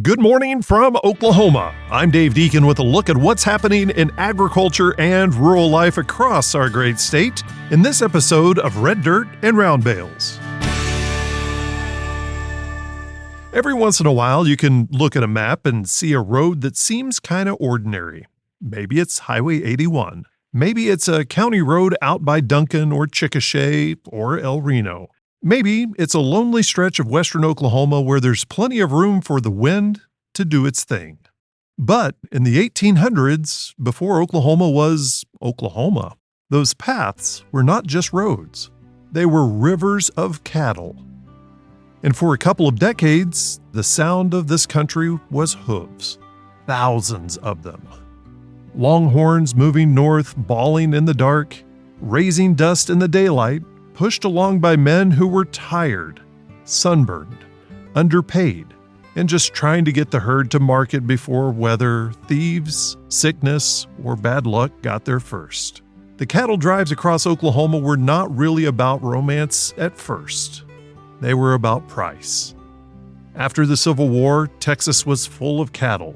Good morning from Oklahoma. I'm Dave Deken with a look at what's happening in agriculture and rural life across our great state in this episode of Red Dirt and Round Bales. Every once in a while, you can look at a map and see a road that seems kind of ordinary. Maybe it's Highway 81. Maybe it's a county road out by Deken or Chickasha or El Reno. Maybe it's a lonely stretch of western Oklahoma where there's plenty of room for the wind to do its thing. But in the 1800s, before Oklahoma was Oklahoma, those paths were not just roads. They were rivers of cattle. And for a couple of decades, the sound of this country was hooves. Thousands of them. Longhorns moving north, bawling in the dark, raising dust in the daylight, pushed along by men who were tired, sunburned, underpaid, and just trying to get the herd to market before weather, thieves, sickness, or bad luck got there first. The cattle drives across Oklahoma were not really about romance at first. They were about price. After the Civil War, Texas was full of cattle.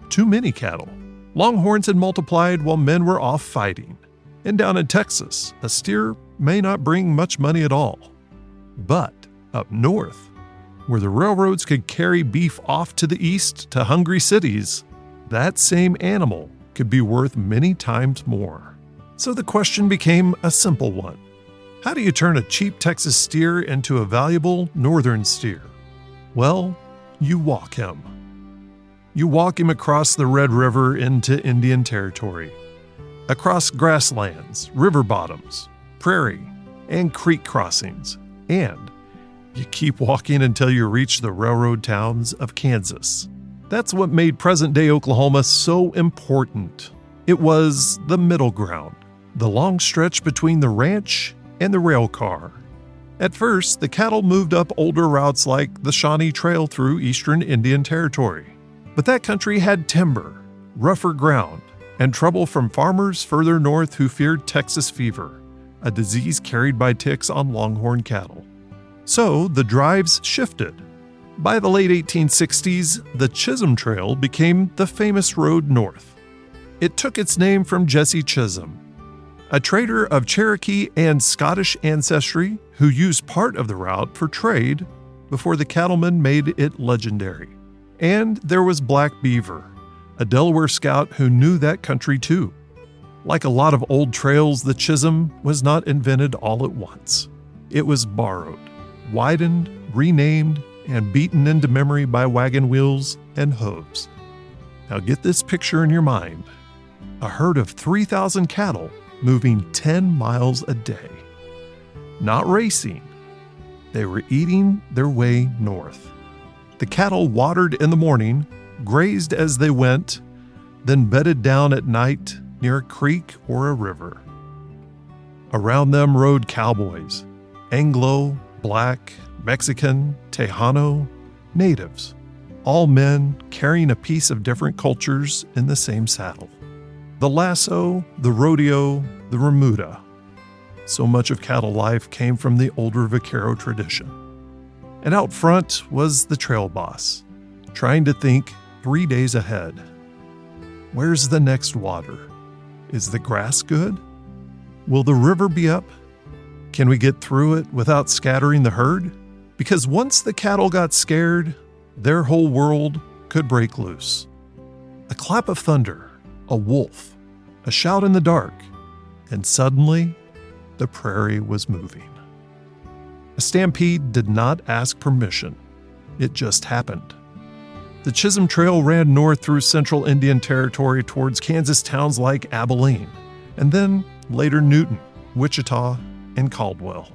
Too many cattle. Longhorns had multiplied while men were off fighting. And down in Texas, a steer may not bring much money at all. But up north, where the railroads could carry beef off to the east to hungry cities, that same animal could be worth many times more. So the question became a simple one. How do you turn a cheap Texas steer into a valuable northern steer? Well, you walk him. You walk him across the Red River into Indian Territory, across grasslands, river bottoms, prairie, and creek crossings, and you keep walking until you reach the railroad towns of Kansas. That's what made present-day Oklahoma so important. It was the middle ground, the long stretch between the ranch and the rail car. At first, the cattle moved up older routes like the Shawnee Trail through eastern Indian Territory. But that country had timber, rougher ground, and trouble from farmers further north who feared Texas fever, a disease carried by ticks on longhorn cattle. So the drives shifted. By the late 1860s, the Chisholm Trail became the famous road north. It took its name from Jesse Chisholm, a trader of Cherokee and Scottish ancestry who used part of the route for trade before the cattlemen made it legendary. And there was Black Beaver, a Delaware scout who knew that country too. Like a lot of old trails, the Chisholm was not invented all at once. It was borrowed, widened, renamed, and beaten into memory by wagon wheels and hooves. Now get this picture in your mind. A herd of 3,000 cattle moving 10 miles a day. Not racing. They were eating their way north. The cattle watered in the morning, grazed as they went, then bedded down at night near a creek or a river. Around them rode cowboys, Anglo, Black, Mexican, Tejano, natives, all men carrying a piece of different cultures in the same saddle. The lasso, the rodeo, the remuda. So much of cattle life came from the older vaquero tradition. And out front was the trail boss, trying to think 3 days ahead. Where's the next water? Is the grass good? Will the river be up? Can we get through it without scattering the herd? Because once the cattle got scared, their whole world could break loose. A clap of thunder, a wolf, a shout in the dark, and suddenly the prairie was moving. A stampede did not ask permission. It just happened. The Chisholm Trail ran north through central Indian Territory towards Kansas towns like Abilene, and then later Newton, Wichita, and Caldwell.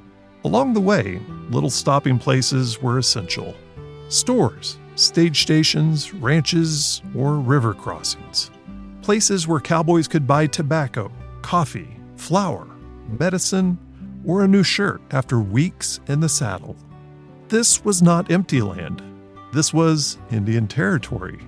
Along the way, little stopping places were essential. Stores, stage stations, ranches, or river crossings. Places where cowboys could buy tobacco, coffee, flour, medicine, or a new shirt after weeks in the saddle. This was not empty land. This was Indian Territory.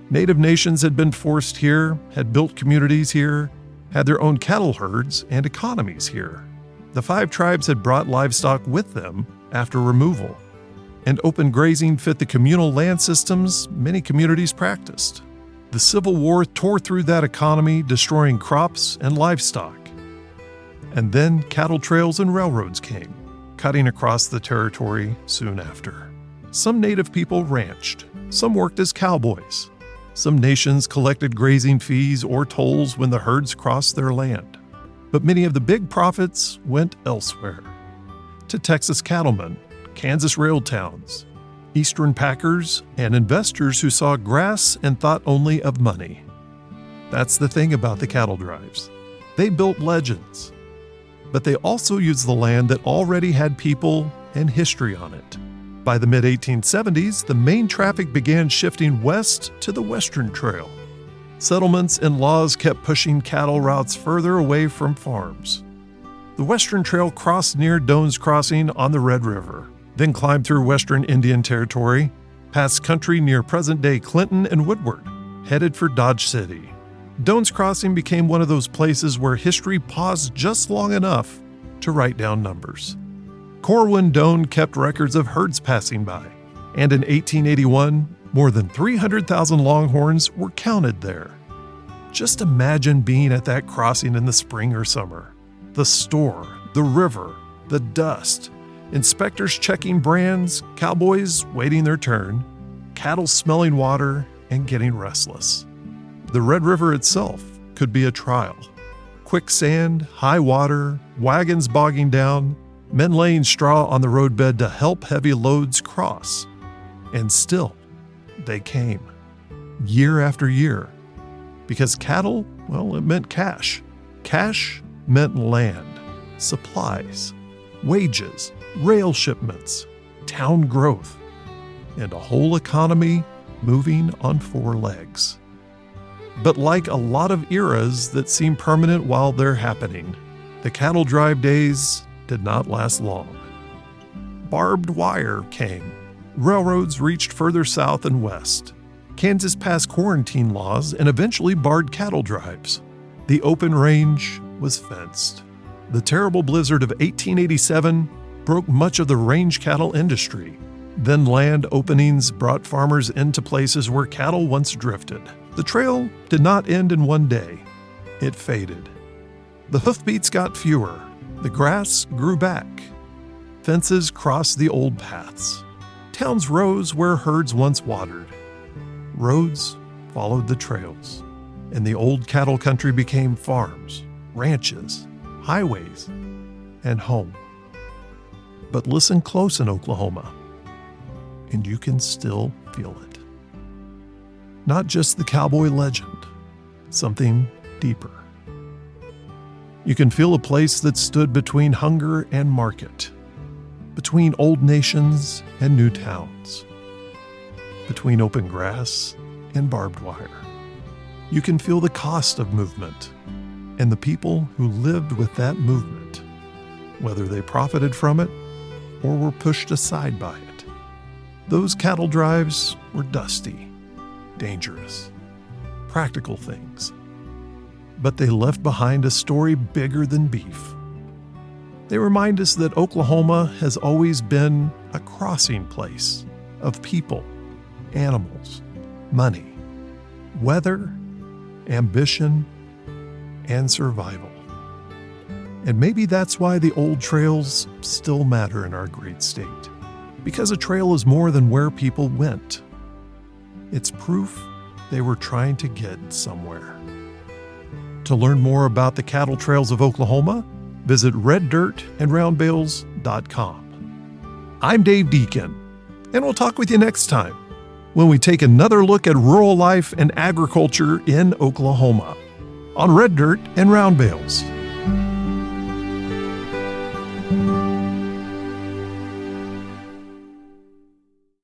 Native nations had been forced here, had built communities here, had their own cattle herds and economies here. The 5 tribes had brought livestock with them after removal. and open grazing fit the communal land systems many communities practiced. The Civil War tore through that economy, destroying crops and livestock. And then cattle trails and railroads came, cutting across the territory soon after. Some native people ranched, some worked as cowboys. Some nations collected grazing fees or tolls when the herds crossed their land. But many of the big profits went elsewhere. To Texas cattlemen, Kansas rail towns, Eastern packers, and investors who saw grass and thought only of money. That's the thing about the cattle drives. They built legends, but they also used the land that already had people and history on it. By the mid-1870s, the main traffic began shifting west to the Western Trail. Settlements and laws kept pushing cattle routes further away from farms. The Western Trail crossed near Doan's Crossing on the Red River, then climbed through Western Indian Territory, past country near present-day Clinton and Woodward, headed for Dodge City. Doan's Crossing became one of those places where history paused just long enough to write down numbers. Corwin Doan kept records of herds passing by, and in 1881, more than 300,000 longhorns were counted there. Just imagine being at that crossing in the spring or summer. The store, the river, the dust, inspectors checking brands, cowboys waiting their turn, cattle smelling water and getting restless. The Red River itself could be a trial. Quicksand, high water, wagons bogging down, men laying straw on the roadbed to help heavy loads cross. And still, they came, year after year. Because cattle, well, it meant cash. Cash meant land, supplies, wages, rail shipments, town growth, and a whole economy moving on four legs. But like a lot of eras that seem permanent while they're happening, the cattle drive days did not last long. Barbed wire came. Railroads reached further south and west. Kansas passed quarantine laws and eventually barred cattle drives. The open range was fenced. The terrible blizzard of 1887 broke much of the range cattle industry. Then land openings brought farmers into places where cattle once drifted. The trail did not end in one day. It faded. The hoofbeats got fewer. The grass grew back. Fences crossed the old paths. Towns rose where herds once watered. Roads followed the trails, and the old cattle country became farms, ranches, highways, and home. But listen close in Oklahoma, and you can still feel it. Not just the cowboy legend, something deeper. You can feel a place that stood between hunger and market, between old nations and new towns, between open grass and barbed wire. You can feel the cost of movement and the people who lived with that movement, whether they profited from it or were pushed aside by it. Those cattle drives were dusty, dangerous, practical things. But they left behind a story bigger than beef. They remind us that Oklahoma has always been a crossing place of people, animals, money, weather, ambition, and survival. And maybe that's why the old trails still matter in our great state. Because a trail is more than where people went. It's proof they were trying to get somewhere. To learn more about the cattle trails of Oklahoma, visit reddirtandroundbales.com. I'm Dave Deken, and we'll talk with you next time when we take another look at rural life and agriculture in Oklahoma on Red Dirt and Round Bales.